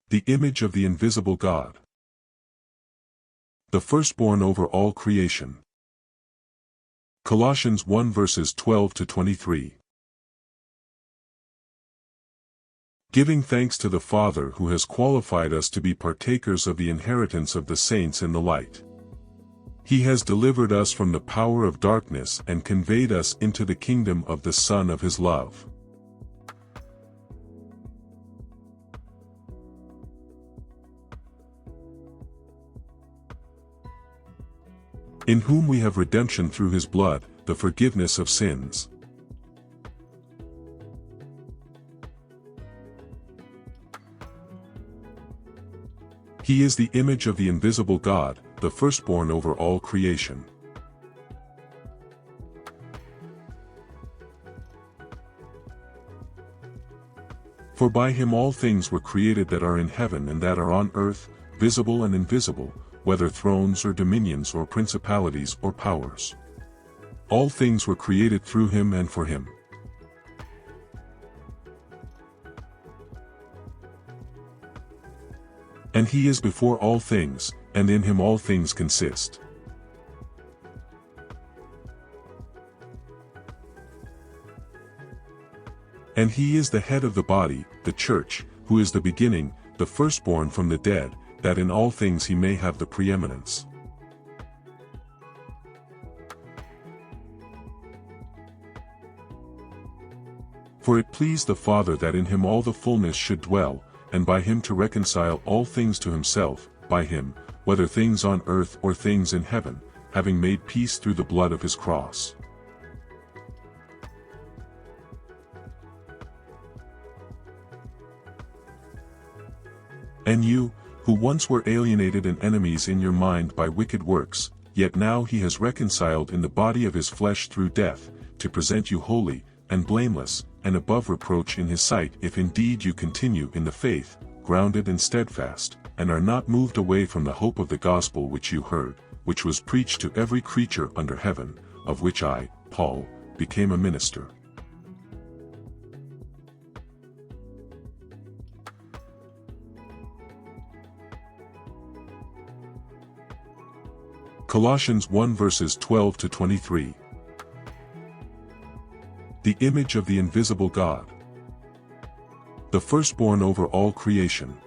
The image of the invisible God. The firstborn over all creation. Colossians 1 verses 12 to 23. Giving thanks to the Father who has qualified us to be partakers of the inheritance of the saints in the light. He has delivered us from the power of darkness and conveyed us into the kingdom of the Son of His love. In whom we have redemption through His blood, the forgiveness of sins. He is the image of the invisible God, the firstborn over all creation. For by Him all things were created that are in heaven and that are on earth, visible and invisible, whether thrones or dominions or principalities or powers. All things were created through Him and for Him. And He is before all things, and in Him all things consist. And He is the head of the body, the church, who is the beginning, the firstborn from the dead, that in all things He may have the preeminence. For it pleased the Father that in Him all the fullness should dwell, and by Him to reconcile all things to Himself, by Him, whether things on earth or things in heaven, having made peace through the blood of His cross. And you, who once were alienated and enemies in your mind by wicked works, yet now He has reconciled in the body of His flesh through death, to present you holy, and blameless, and above reproach in His sight, if indeed you continue in the faith, grounded and steadfast, and are not moved away from the hope of the gospel which you heard, which was preached to every creature under heaven, of which I, Paul, became a minister. Colossians 1 verses 12 to 23. The image of the invisible God. The firstborn over all creation.